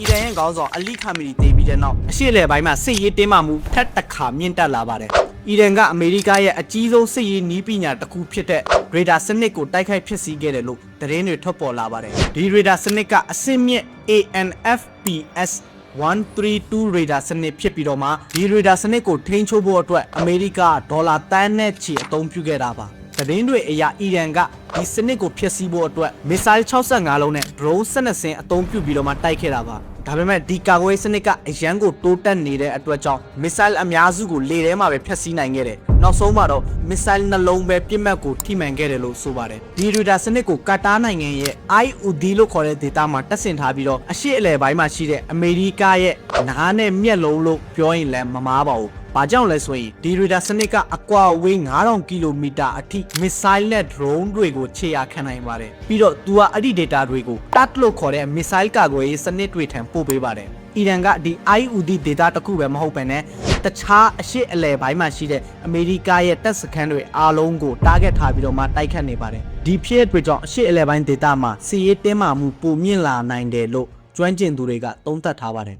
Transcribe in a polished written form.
အီရန်ရဲ့ခေါင်းဆောင်အလီခါမီနီတေးပြီးတဲ့နောက်အရှေ့အလယ်ပိုင်းမှာစစ်ရေးတင်းမာမှုထပ်တစ်ခါမြင့်တက်လာပါတယ်။အီရန်ကအမေရိကရဲ့အကြီးဆုံးစစ်ရေးနည်းပညာတစ်ခုဖြစ်တဲ့ရေဒါစနစ်ကိုတိုက်ခိုက်ဖျက်ဆီးခဲ့တယ်လို့သတင်းတွေထွက်ပေါ်လာပါတယ်။ဒီရေဒါစနစ်ကအဆင့်မြင့် ANFPS 132 ရေဒါစနစ်ဖြစ်ပြီးတော့မှဒီရေဒါစနစ်ကိုထိန်းချုပ်ဖို့အတွက်အမေရိကဒေါ်လာတန်းနဲ့ချီအသုံးပြုခဲ့တာပါ။သတင်းတွေအရအီရန်ကဒီစနစ်ကိုဖျက်ဆီးဖို့အတွက်မစ်ဆိုင်း65လုံးနဲ့ drone 12စင်းအသုံးပြုပြီးတော့မှတိုက်ခဲ့တာပါဒါပေမဲ့ဒီကာကွယ်စနစ်ကအရန်ကိုတိုးတက်နေတဲ့အတွက်ကြောင့်မစ်ဆိုင်းအများစုကိုလေထဲမှာပဲဖျက်ဆီးနိုင်ခဲ့တယ်နောက်ဆုံးမှာတော့မစ်ဆိုင်းနှလုံးပဲပြစ်မှတ်ကိုထိမှန်ခဲ့တယ်လို့ဆိုပါတယ်ဒီရေဒါစနစ်ကိုကာတာနိုင်ငံရဲ့ IUD လို့ခေါ်တဲ့ဒေသမှာတပ်ဆင်ထားပြီးတော့အရှေ့အလယ်ပိုင်းမှာရှိတဲ့အမေရိကရဲ့နားနဲ့မျက်လုံးလို့ပြောရင်လည်းမမားပါဘူးဘာကြောင့်လဲဆိုရင်ဒီရေဒါစနစ်ကအကွာဝေး9000ကီလိုမီတာအထိမစ်ဆိုင်းနဲ့ drone တွေကိုခြေရာခံနိုင်ပါတယ်ပြီးတော့သူကအဲ့ဒီ data တွေကို TAT လို့ခေါ်တဲ့မစ်ဆိုင်းကာကွယ်ရေးစနစ်တွေထံပို့ပေးပါတယ်အီရန်ကဒီ IUD data တခုပဲမဟုတ်ပဲနဲ့တခြားအရှေ့အလယ်ပိုင်းမှာရှိတဲ့အမေရိကရဲ့တပ်စခန်းတွေအားလုံးကို target ထားပြီးတော့မှတိုက်ခတ်နေပါတယ်ဒီဖြစ်ရပ်တွေကြောင့်အရှေ့အလယ်ပိုင်းဒေသမှာစစ်ရေးတင်းမာမှုပိုမြင့်လာနိုင်တယ်လို့ကျွမ်းကျင်သူတွေကသုံးသပ်ထားပါတယ်